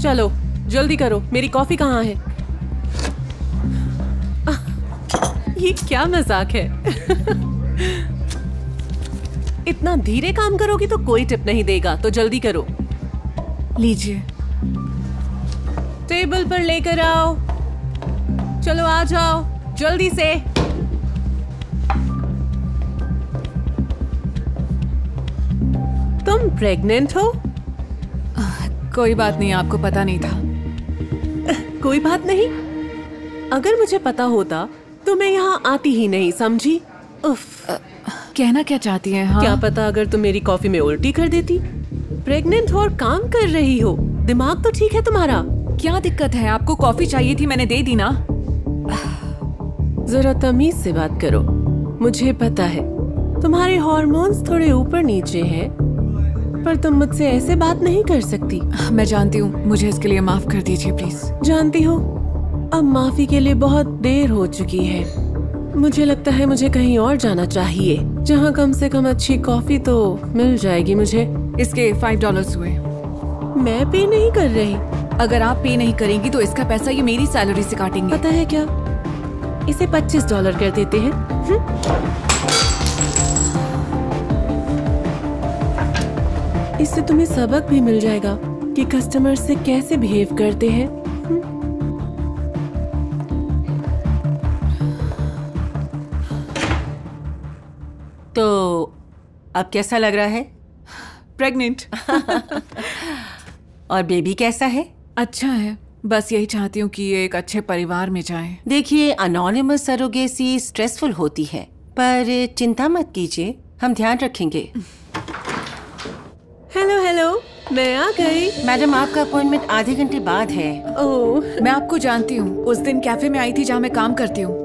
चलो जल्दी करो, मेरी कॉफी कहाँ है? ये क्या मजाक है? इतना धीरे काम करोगी तो कोई टिप नहीं देगा, तो जल्दी करो। लीजिए। टेबल पर लेकर आओ। चलो आ जाओ जल्दी से। तुम प्रेग्नेंट हो? कोई बात नहीं, आपको पता नहीं था। कोई बात नहीं? अगर मुझे पता होता तो मैं यहाँ आती ही नहीं, समझी? उफ। कहना क्या चाहती हैं? हाँ? क्या पता अगर तुम मेरी कॉफी में उल्टी कर देती। प्रेग्नेंट हो और काम कर रही हो, दिमाग तो ठीक है तुम्हारा? क्या दिक्कत है? आपको कॉफी चाहिए थी, मैंने दे दी ना। जरा तमीज से बात करो। मुझे पता है तुम्हारे हार्मोन्स थोड़े ऊपर नीचे हैं, पर तुम मुझसे ऐसे बात नहीं कर सकती। मैं जानती हूँ, मुझे इसके लिए माफ कर दीजिए प्लीज। जानती हो, अब माफी के लिए बहुत देर हो चुकी है। मुझे लगता है मुझे कहीं और जाना चाहिए, जहाँ कम से कम अच्छी कॉफी तो मिल जाएगी मुझे। इसके $5 हुए। मैं पे नहीं कर रही। अगर आप पे नहीं करेंगी तो इसका पैसा ये मेरी सैलरी से काटेंगे। पता है क्या, इसे $25 कर देते हैं। इससे तुम्हें सबक भी मिल जाएगा कि कस्टमर से कैसे बिहेव करते हैं। तो अब कैसा लग रहा है? प्रेग्नेंट। और बेबी कैसा है? अच्छा है, बस यही चाहती हूँ कि ये एक अच्छे परिवार में जाए। देखिए, अनोनिमस सरोगेसी स्ट्रेसफुल होती है, पर चिंता मत कीजिए, हम ध्यान रखेंगे। हेलो हेलो, मैं आ गई। मैडम, आपका अपॉइंटमेंट आधे घंटे बाद है। ओह, मैं आपको जानती हूँ, उस दिन कैफे में आई थी जहाँ मैं काम करती हूँ।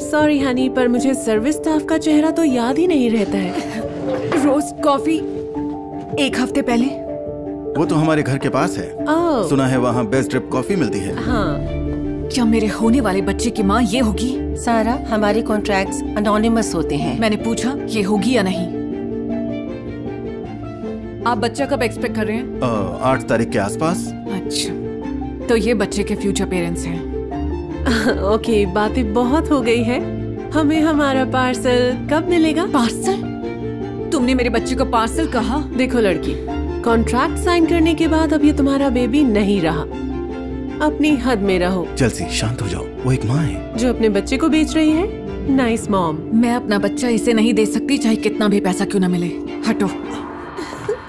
सॉरी हनी, पर मुझे सर्विस स्टाफ का चेहरा तो याद ही नहीं रहता है। रोस्ट कॉफी 1 हफ्ते पहले। वो तो हमारे घर के पास है। ओह, सुना है वहाँ बेस्ट ड्रिप कॉफी मिलती है। हाँ। क्या मेरे होने वाले बच्चे की माँ ये होगी? सारा, हमारे कॉन्ट्रैक्ट्स अनोनिमस होते हैं। मैंने पूछा ये होगी या नहीं। आप बच्चा कब एक्सपेक्ट कर रहे हैं? 8 तारीख के आसपास। अच्छा, तो ये बच्चे के फ्यूचर पेरेंट्स हैं। ओके, बातें बहुत हो गई है। हमें हमारा पार्सल कब मिलेगा? पार्सल? तुमने मेरे बच्चे को पार्सल कहा? देखो लड़की, कॉन्ट्रैक्ट साइन करने के बाद अब ये तुम्हारा बेबी नहीं रहा। अपनी हद में रहो। चलसी, शांत हो जाओ, वो एक माँ है जो अपने बच्चे को बेच रही है। Nice mom. मैं अपना बच्चा इसे नहीं दे सकती, चाहे कितना भी पैसा क्यों न मिले। हटो।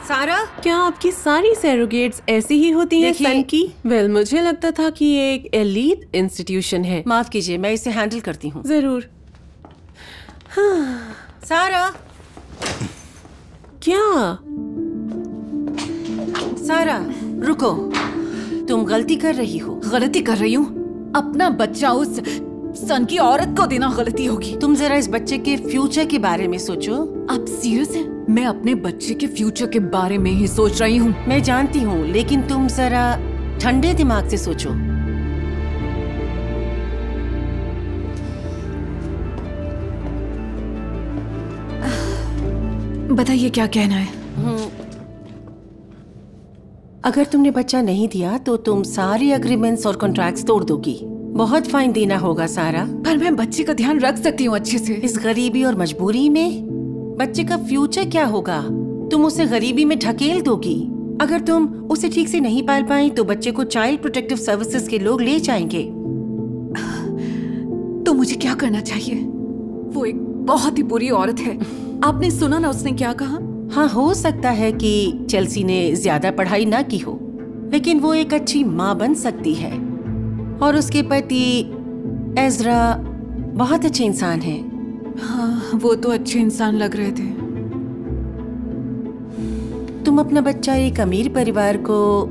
सारा, क्या आपकी सारी सैरोगेट्स ऐसी ही होती हैं सन की? वेल, मुझे लगता था कि ये एक एलीट इंस्टीट्यूशन है। माफ कीजिए, मैं इसे हैंडल करती हूँ। जरूर। हाँ। सारा, क्या? सारा रुको, तुम गलती कर रही हो। गलती कर रही हूँ? अपना बच्चा उस सन की औरत को देना गलती होगी। तुम जरा इस बच्चे के फ्यूचर के बारे में सोचो। आप सीरियस हैं? मैं अपने बच्चे के फ्यूचर के बारे में ही सोच रही हूँ। मैं जानती हूँ, लेकिन तुम जरा ठंडे दिमाग से सोचो। बताइए क्या कहना है? अगर तुमने बच्चा नहीं दिया तो तुम सारे एग्रीमेंट्स और कॉन्ट्रैक्ट्स तोड़ दोगी। बहुत फाइन देना होगा सारा। पर मैं बच्चे का ध्यान रख सकती हूँ अच्छे से। इस गरीबी और मजबूरी में बच्चे का फ्यूचर क्या होगा? तुम उसे गरीबी में ढकेल दोगी। अगर तुम उसे ठीक से नहीं पाल पाई तो बच्चे को चाइल्ड प्रोटेक्टिव सर्विसेज के लोग ले जाएंगे। तो मुझे क्या करना चाहिए? वो एक बहुत ही बुरी औरत है। आपने सुना ना उसने क्या कहा? हाँ, हो सकता है कि चेल्सी ने ज्यादा पढ़ाई ना की हो, लेकिन वो एक अच्छी माँ बन सकती है। और उसके पति एज़रा बहुत अच्छे इंसान हैं। हाँ, वो तो अच्छे इंसान लग रहे थे। तुम अपना बच्चा एक अमीर परिवार को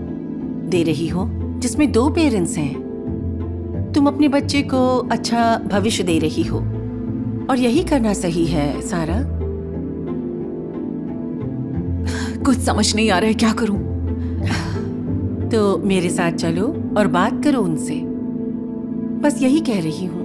दे रही हो जिसमें 2 पेरेंट्स हैं। तुम अपने बच्चे को अच्छा भविष्य दे रही हो और यही करना सही है सारा। कुछ समझ नहीं आ रहा है, क्या करूं? तो मेरे साथ चलो और बात करो उनसे। बस यही कह रही हूँ।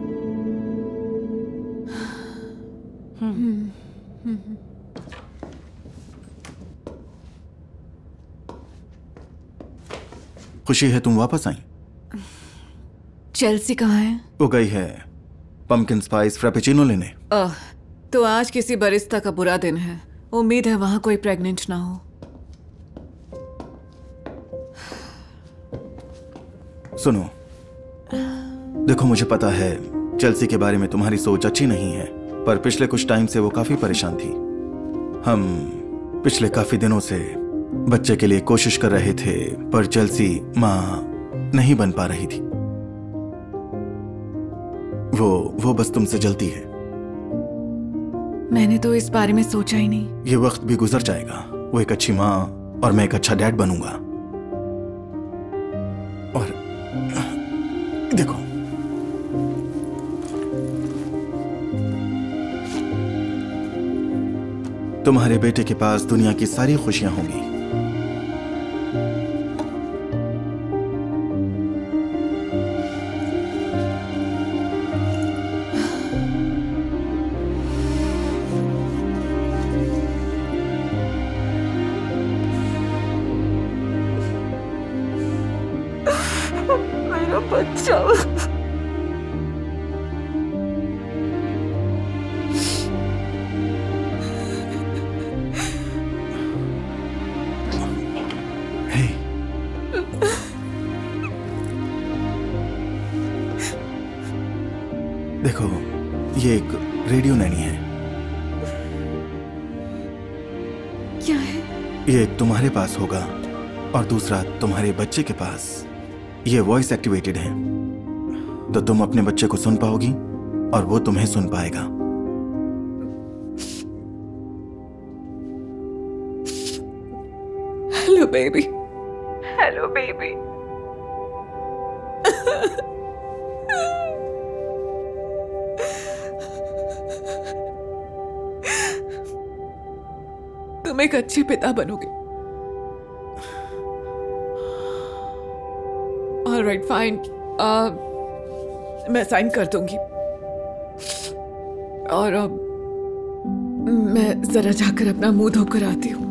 खुशी है तुम वापस आई। चेल्सी कहाँ है? वो गई है पम्पकिन स्पाइस फ्रेपेचिनो लेने। तो आज किसी बरिस्ता का बुरा दिन है। उम्मीद है वहां कोई प्रेग्नेंट ना हो। सुनो, देखो मुझे पता है चेल्सी के बारे में तुम्हारी सोच अच्छी नहीं है, पर पिछले कुछ टाइम से वो काफी परेशान थी। हम पिछले काफी दिनों से बच्चे के लिए कोशिश कर रहे थे, पर चेल्सी मां नहीं बन पा रही थी। वो बस तुमसे जलती है। मैंने तो इस बारे में सोचा ही नहीं। ये वक्त भी गुजर जाएगा, वो एक अच्छी माँ और मैं एक अच्छा डैड बनूंगा। और देखो, तुम्हारे बेटे के पास दुनिया की सारी खुशियां होंगी। मेरा बच्चा। देखो, ये एक रेडियो नैनी है। क्या है? ये एक तुम्हारे पास होगा और दूसरा तुम्हारे बच्चे के पास। ये वॉइस एक्टिवेटेड है, तो तुम अपने बच्चे को सुन पाओगी और वो तुम्हें सुन पाएगा। Hello baby. Hello baby. तुम एक अच्छे पिता बनोगे। Alright, fine. मैं साइन कर दूंगी। और मैं जरा जाकर अपना मुंह धोकर आती हूँ।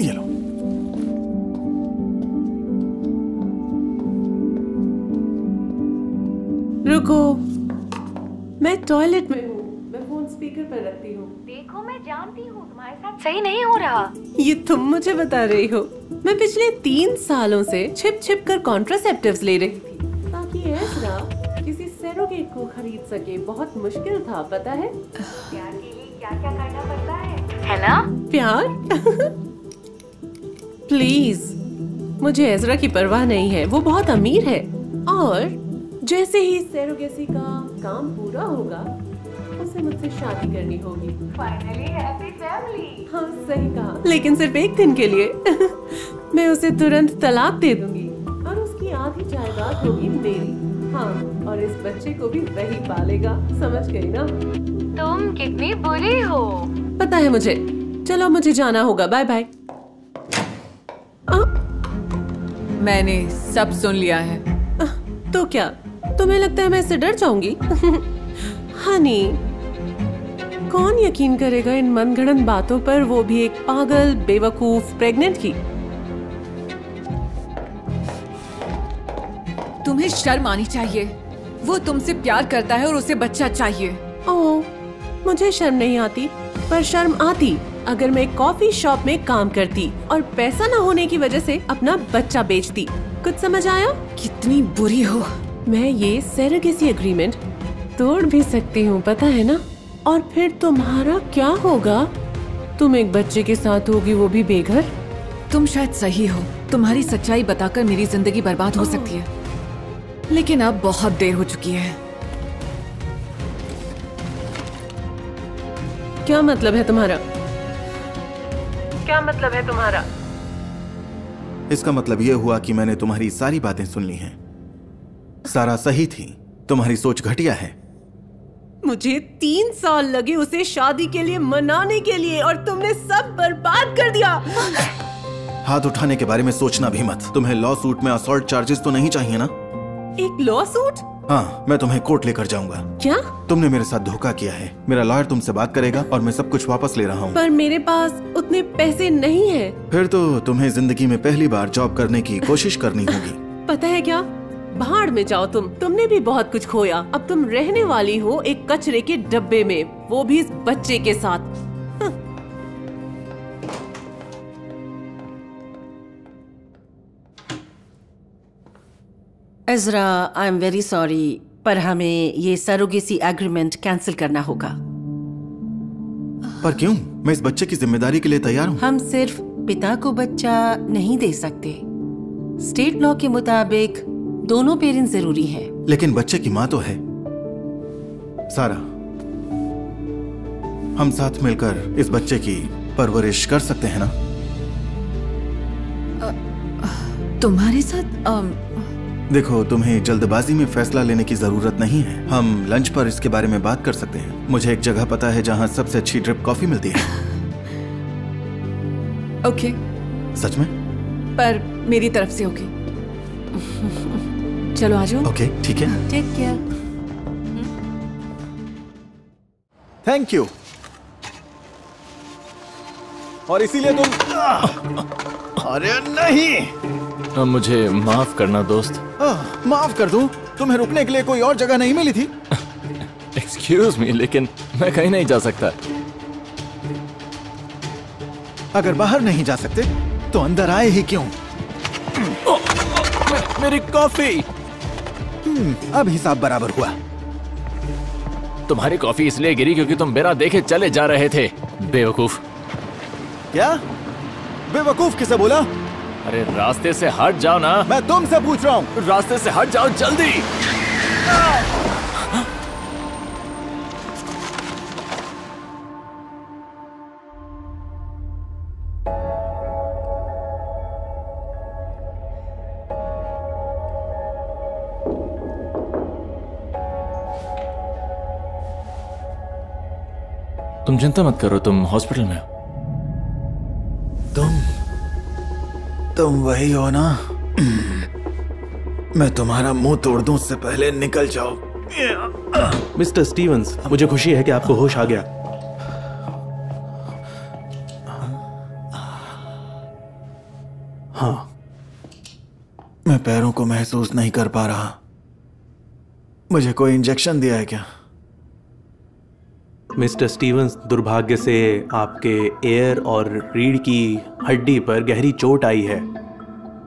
ये लो। रुको, मैं टॉयलेट में हूँ। मैं फोन स्पीकर पर रखती हूँ। देखो, मैं जानती हूँ तुम्हारे साथ सही नहीं हो रहा। ये तुम मुझे बता रही हो? मैं पिछले 3 सालों से छिप छिप कर कॉन्ट्रासेप्टिव्स ले रही थी ताकि एज़रा किसी सरोगेट को खरीद सके। बहुत मुश्किल था, पता है? प्यार के लिए क्या क्या करना पड़ता है ना? प्यार? प्लीज, मुझे एज़रा की परवाह नहीं है। वो बहुत अमीर है और जैसे ही सरोगेसी का काम पूरा होगा उसे मुझसे शादी करनी होगी। Finally happy family. हाँ, सही कहा, लेकिन सिर्फ एक दिन के लिए। मैं उसे तुरंत तलाक दे दूंगी और उसकी आधी जायदाद होगी मेरी। हाँ, और इस बच्चे को भी वही पालेगा। समझ गई ना? तुम कितनी बुरी हो। पता है मुझे। चलो, मुझे जाना होगा। Bye bye. मैंने सब सुन लिया है। तो क्या तुम्हें लगता है मैं इससे डर जाऊंगी? हनी, कौन यकीन करेगा इन मनगढ़ंत बातों पर, वो भी एक पागल बेवकूफ प्रेग्नेंट की। तुम्हें शर्म आनी चाहिए। वो तुमसे प्यार करता है और उसे बच्चा चाहिए। ओह, मुझे शर्म नहीं आती, पर शर्म आती अगर मैं एक कॉफी शॉप में काम करती और पैसा न होने की वजह से अपना बच्चा बेचती। कुछ समझ आया? कितनी बुरी हो। मैं ये सरोगेसी एग्रीमेंट तोड़ भी सकती हूँ, पता है ना? और फिर तुम्हारा क्या होगा? तुम एक बच्चे के साथ होगी, वो भी बेघर। तुम शायद सही हो। तुम्हारी सच्चाई बताकर मेरी जिंदगी बर्बाद हो सकती है, लेकिन अब बहुत देर हो चुकी है। क्या मतलब है तुम्हारा? क्या मतलब है तुम्हारा? इसका मतलब यह हुआ कि मैंने तुम्हारी सारी बातें सुन ली हैं। सारा सही थी, तुम्हारी सोच घटिया है। मुझे 3 साल लगे उसे शादी के लिए मनाने के लिए और तुमने सब बर्बाद कर दिया। हाथ उठाने के बारे में सोचना भी मत। तुम्हें लॉ सूट में असॉल्ट चार्जेस तो नहीं चाहिए ना? एक लॉ सूट? हाँ, मैं तुम्हें कोर्ट लेकर जाऊंगा। क्या? तुमने मेरे साथ धोखा किया है। मेरा लॉयर तुमसे बात करेगा और मैं सब कुछ वापस ले रहा हूँ। पर मेरे पास उतने पैसे नहीं है। फिर तो तुम्हें जिंदगी में पहली बार जॉब करने की कोशिश करनी होगी। पता है क्या, भाड़ में जाओ तुमने भी बहुत कुछ खोया। अब तुम रहने वाली हो एक कचरे के डब्बे में, वो भी इस बच्चे के साथ। इज़रा, आई एम वेरी सॉरी, पर हमें ये सरोगेसी एग्रीमेंट कैंसिल करना होगा। पर क्यों? मैं इस बच्चे की जिम्मेदारी के लिए तैयार हूँ। हम सिर्फ पिता को बच्चा नहीं दे सकते। स्टेट लॉ के मुताबिक दोनों पेरेंट्स जरूरी हैं। लेकिन बच्चे की माँ तो है। सारा, हम साथ मिलकर इस बच्चे की परवरिश कर सकते हैं ना? तुम्हारे साथ देखो, तुम्हें जल्दबाजी में फैसला लेने की जरूरत नहीं है। हम लंच पर इसके बारे में बात कर सकते हैं। मुझे एक जगह पता है जहाँ सबसे अच्छी ड्रिप कॉफी मिलती है। ओके। सच में? पर मेरी तरफ से ओके। चलो आ जाओ। ओके, ठीक है। Take care. Thank you. और इसीलिए तुम अरे नहीं, मुझे माफ करना दोस्त। माफ कर दूं? तुम्हें रुकने के लिए कोई और जगह नहीं मिली थी? एक्सक्यूज मी, लेकिन मैं कहीं नहीं जा सकता। अगर बाहर नहीं जा सकते तो अंदर आए ही क्यों? मेरी कॉफी। अब हिसाब बराबर हुआ। तुम्हारी कॉफी इसलिए गिरी क्योंकि तुम बिना देखे चले जा रहे थे, बेवकूफ। क्या? बेवकूफ किसे बोला? अरे रास्ते से हट जाओ ना। मैं तुमसे पूछ रहा हूँ। रास्ते से हट जाओ जल्दी। तुम चिंता मत करो, तुम हॉस्पिटल में हो। तुम वही हो ना? मैं तुम्हारा मुंह तोड़ दूं उससे पहले निकल जाओ। मिस्टर स्टीवंस, मुझे खुशी है कि आपको होश आ गया। हाँ, मैं पैरों को महसूस नहीं कर पा रहा। मुझे कोई इंजेक्शन दिया है क्या? मिस्टर स्टीवंस, दुर्भाग्य से आपके एयर और रीढ़ की हड्डी पर गहरी चोट आई है।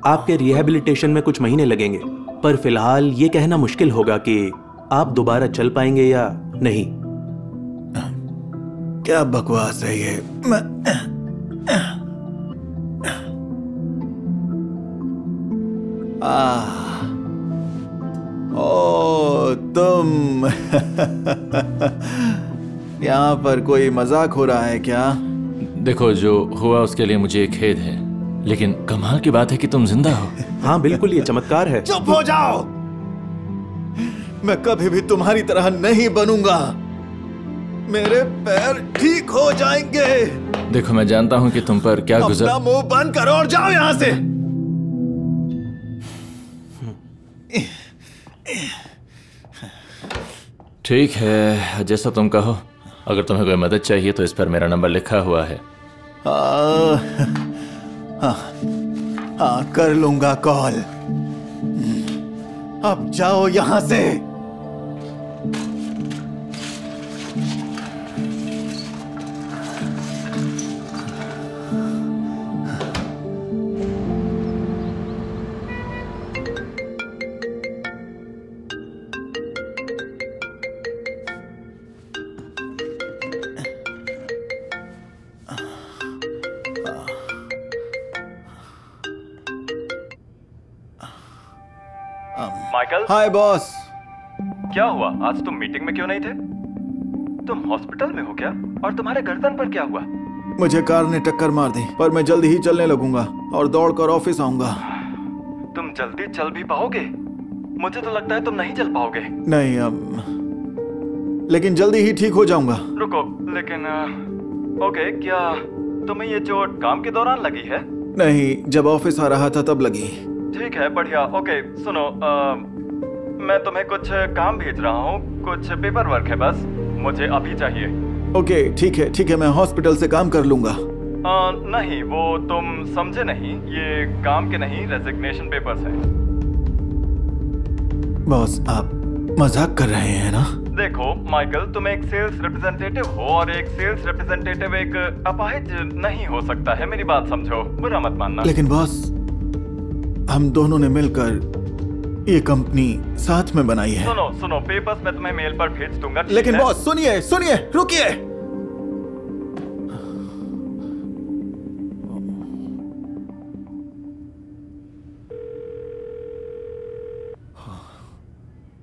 आपके रिहैबिलिटेशन में कुछ महीने लगेंगे, पर फिलहाल ये कहना मुश्किल होगा कि आप दोबारा चल पाएंगे या नहीं। क्या बकवास है ये? ओ तुम यहाँ पर कोई मजाक हो रहा है क्या? देखो, जो हुआ उसके लिए मुझे खेद है, लेकिन कमाल की बात है कि तुम जिंदा हो। हाँ बिल्कुल, ये चमत्कार है। चुप हो जाओ। मैं कभी भी तुम्हारी तरह नहीं बनूंगा। मेरे पैर ठीक हो जाएंगे। देखो, मैं जानता हूँ कि तुम पर क्या गुजर। अपना मुंह बंद करो और जाओ यहाँ से। ठीक है, जैसा तुम कहो। अगर तुम्हें कोई मदद चाहिए तो इस पर मेरा नंबर लिखा हुआ है। हाँ, कर लूंगा कॉल। अब जाओ यहां से। माइकल, हाय बॉस। क्या हुआ? आज तुम मीटिंग में क्यों नहीं थे? तुम हॉस्पिटल में हो क्या? और तुम्हारे गर्दन पर क्या हुआ? मुझे कार ने टक्कर मार दी, पर मैं जल्दी ही चलने लगूंगा और दौड़कर ऑफिस आऊंगा। तुम जल्दी चल भी पाओगे? मुझे तो लगता है तुम नहीं चल पाओगे। नहीं, लेकिन जल्दी ही ठीक हो जाऊंगा। रुको, लेकिन ओके, क्या तुम्हें ये चोट काम के दौरान लगी है? नहीं, जब ऑफिस आ रहा था तब लगी। ठीक है, बढ़िया। ओके सुनो, मैं तुम्हें कुछ काम भेज रहा हूँ, कुछ पेपर वर्क है, बस मुझे अभी चाहिए। ओके ठीक है, मैं हॉस्पिटल से काम कर लूंगा। नहीं, वो तुम समझे नहीं, ये काम के नहीं, रेजिग्नेशन पेपर्स हैं। बॉस, आप मजाक कर रहे हैं ना? देखो माइकल, तुम एक सेल्स रिप्रेजेंटेटिव हो और एक सेल्स रिप्रेजेंटेटिव एक अपाहिज नहीं हो सकता है, मेरी बात समझो, बुरा मत मानना। लेकिन बॉस, हम दोनों ने मिलकर ये कंपनी साथ में बनाई है। सुनो, पेपर्स मैं तुम्हें मेल पर भेज दूंगा। लेकिन बॉस सुनिए, रुकिए।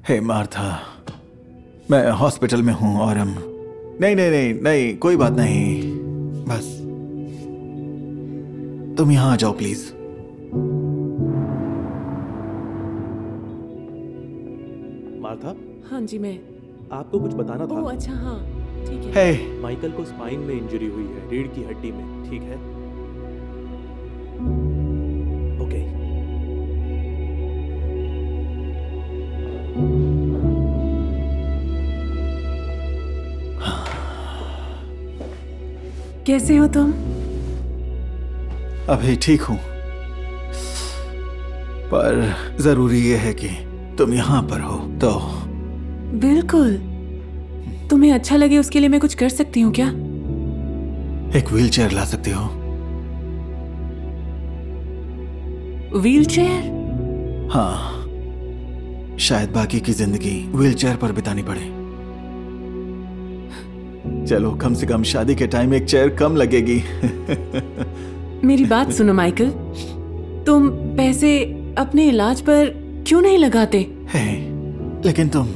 हे मार्था, मैं हॉस्पिटल में हूं और हम नहीं, कोई बात नहीं, बस तुम यहां आ जाओ प्लीज। मार्था? हाँ जी, मैं आपको कुछ बताना था। ओह अच्छा, हाँ ठीक है। हे, माइकल को स्पाइन में इंजरी हुई है, रीढ़ की हड्डी में, ठीक है? ओके। कैसे हो तुम? अभी ठीक हूं, पर जरूरी यह है कि तुम यहां पर हो तो। बिल्कुल, तुम्हें अच्छा लगे उसके लिए मैं कुछ कर सकती हूँ क्या? एक व्हीलचेयर ला सकती हो? व्हीलचेयर? हाँ, शायद बाकी की जिंदगी व्हीलचेयर पर बितानी पड़े। चलो, कम से कम शादी के टाइम एक चेयर कम लगेगी। मेरी बात सुनो माइकल, तुम पैसे अपने इलाज पर क्यों नहीं लगाते? है, लेकिन तुम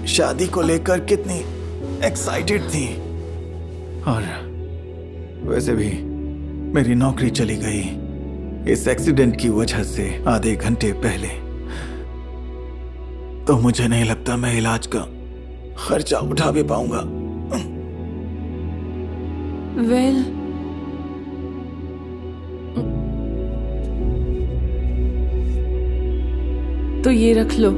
शादी को लेकर कितनी एक्साइटेड थी, और वैसे भी मेरी नौकरी चली गई इस एक्सीडेंट की वजह से आधे घंटे पहले, तो मुझे नहीं लगता मैं इलाज का खर्चा उठा भी पाऊंगा। वेल, तो ये रख लो।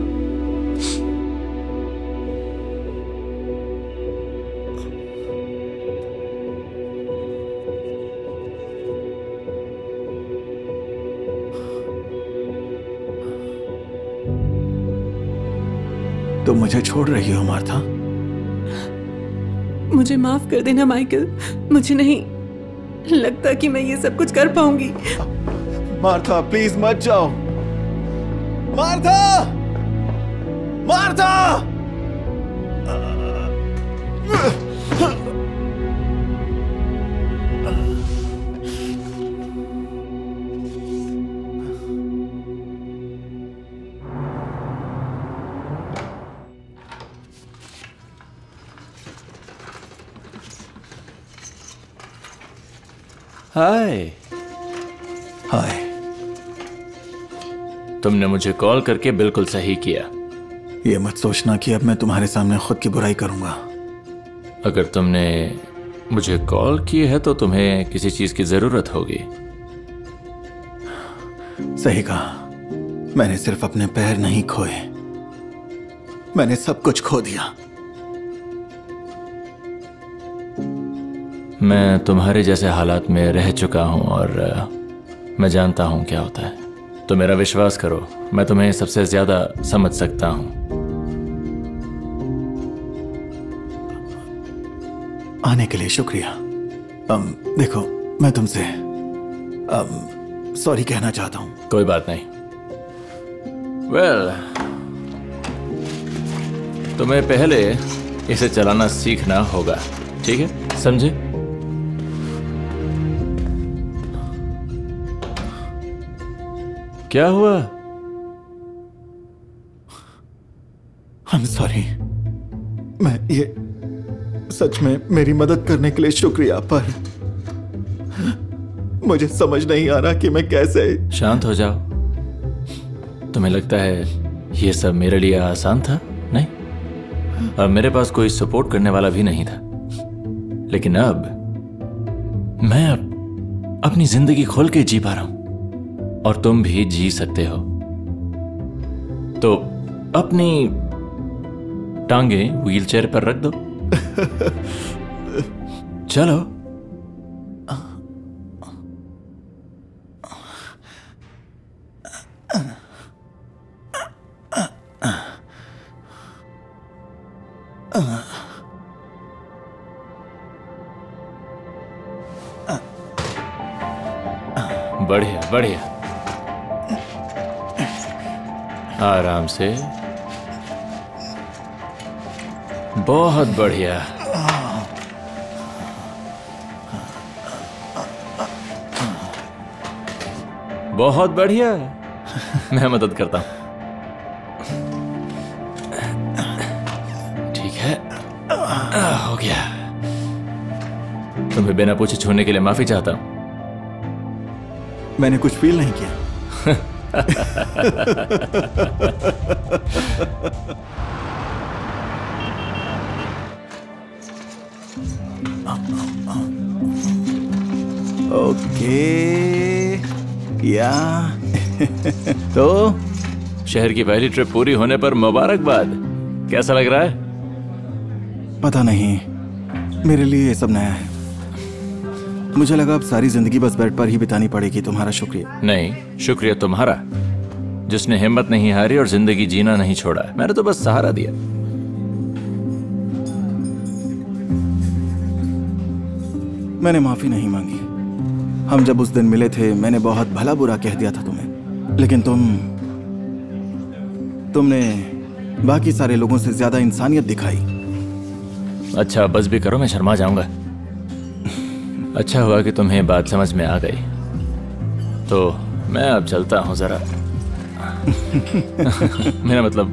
तो मुझे छोड़ रही हो मार्था? मुझे माफ कर देना माइकल, मुझे नहीं लगता कि मैं ये सब कुछ कर पाऊंगी। मार्था प्लीज मत जाओ। मार्था! मार्था! हाय। हाय। तुमने मुझे कॉल करके बिल्कुल सही किया। ये मत सोचना कि अब मैं तुम्हारे सामने खुद की बुराई करूंगा। अगर तुमने मुझे कॉल की है तो तुम्हें किसी चीज की जरूरत होगी। सही कहा, मैंने सिर्फ अपने पैर नहीं खोए, मैंने सब कुछ खो दिया। मैं तुम्हारे जैसे हालात में रह चुका हूं और मैं जानता हूं क्या होता है। तो मेरा विश्वास करो, मैं तुम्हें सबसे ज्यादा समझ सकता हूं। आने के लिए शुक्रिया। देखो, मैं तुमसे सॉरी कहना चाहता हूं। कोई बात नहीं। वेल, तुम्हें पहले इसे चलाना सीखना होगा, ठीक है? समझे? क्या हुआ? I'm sorry। मैं ये सच में मेरी मदद करने के लिए शुक्रिया, पर मुझे समझ नहीं आ रहा कि मैं कैसे। शांत हो जाओ। तुम्हें लगता है ये सब मेरे लिए आसान था? नहीं, और मेरे पास कोई सपोर्ट करने वाला भी नहीं था। लेकिन अब मैं अपनी जिंदगी खोल के जी पा रहा हूं और तुम भी जी सकते हो। तो अपनी टांगे व्हीलचेयर पर रख दो। चलो। बढ़िया बढ़िया, आराम से, बहुत बढ़िया। बहुत बढ़िया। मैं मदद करता हूं। ठीक है, हो गया। तुम्हें बिना पूछे छूने के लिए माफी चाहता हूं। मैंने कुछ फील नहीं किया। ओके या तो शहर की पहली ट्रिप पूरी होने पर मुबारकबाद। कैसा लग रहा है? पता नहीं, मेरे लिए ये सब नया है। मुझे लगा अब सारी जिंदगी बस बेड पर ही बितानी पड़ेगी। तुम्हारा शुक्रिया। नहीं, शुक्रिया तुम्हारा, जिसने हिम्मत नहीं हारी और जिंदगी जीना नहीं छोड़ा। मैंने तो बस सहारा दिया। मैंने माफी नहीं मांगी। हम जब उस दिन मिले थे मैंने बहुत भला बुरा कह दिया था तुम्हें, लेकिन तुमने बाकी सारे लोगों से ज्यादा इंसानियत दिखाई। अच्छा बस भी करो, मैं शर्मा जाऊंगा। अच्छा हुआ कि तुम्हें बात समझ में आ गई। तो मैं अब चलता हूं जरा। मेरा मतलब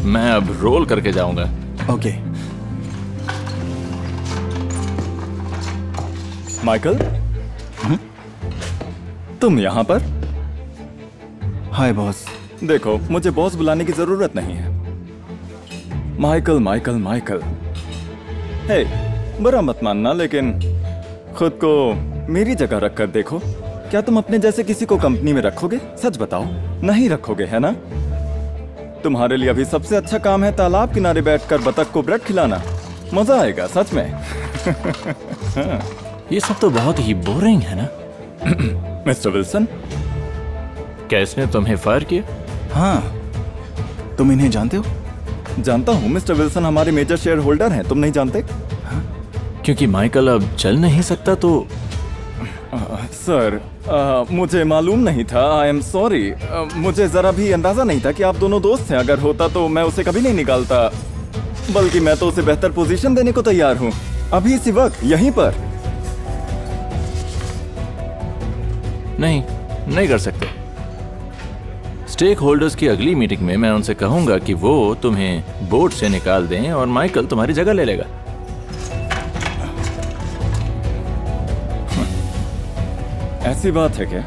मैं अब रोल करके जाऊंगा। ओके। माइकल, तुम यहाँ पर? हाय बॉस। देखो, मुझे बॉस बुलाने की जरूरत नहीं है। Michael Michael Michael. हे, बुरा मत मानना, लेकिन खुद को मेरी जगह रखकर देखो। क्या तुम अपने जैसे किसी को कंपनी में रखोगे? सच बताओ, नहीं रखोगे, है ना? तुम्हारे लिए अभी सबसे अच्छा काम है तालाब किनारे बैठकर बतख को ब्रेड खिलाना। मजा आएगा सच में। ये सब तो बहुत ही बोरिंग है ना? मिस्टर विल्सन, क्या इसने तुम्हें फायर किया? हाँ, तुम इन्हें जानते हो? जानता हूँ, मिस्टर विल्सन हमारे मेजर शेयर होल्डर हैं। तुम नहीं जानते? क्योंकि माइकल अब चल नहीं सकता तो। सर, मुझे मालूम नहीं था। I am sorry. मुझे जरा भी अंदाजा नहीं था कि आप दोनों दोस्त हैं। अगर होता तो मैं उसे कभी नहीं निकालता, बल्कि मैं तो उसे बेहतर पोजीशन देने को तैयार हूँ, अभी इसी वक्त यहीं पर। नहीं कर सकते। स्टेक होल्डर्स की अगली मीटिंग में मैं उनसे कहूंगा कि वो तुम्हें बोर्ड से निकाल दें और माइकल तुम्हारी जगह ले लेगा। ऐसी बात है क्या?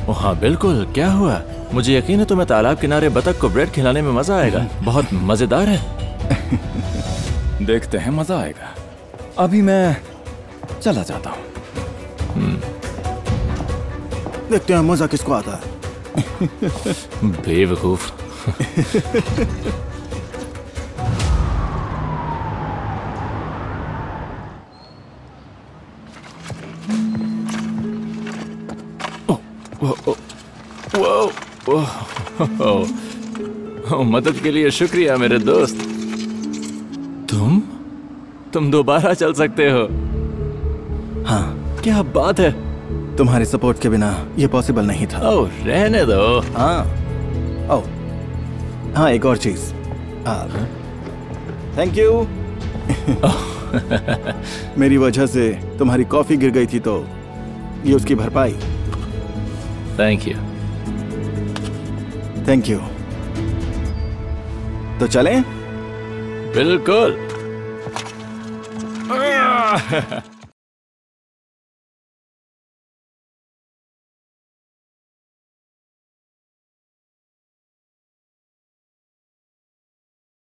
ओ हाँ बिल्कुल। क्या हुआ? मुझे यकीन है तुम्हें तालाब किनारे बतख को ब्रेड खिलाने में मजा आएगा। बहुत मजेदार है। देखते हैं, मजा आएगा। अभी मैं चला जाता हूँ। देखते हैं मजा किसको आता है। बेवकूफ। मदद के लिए शुक्रिया मेरे दोस्त। तुम दोबारा चल सकते हो? हाँ। क्या बात है? तुम्हारे सपोर्ट के बिना ये पॉसिबल नहीं था। ओह, रहने दो। हाँ। ओह, हाँ, एक और चीज। Thank you. मेरी वजह से तुम्हारी कॉफी गिर गई थी, तो ये उसकी भरपाई। Thank you. Thank you. तो चलें? बिल्कुल।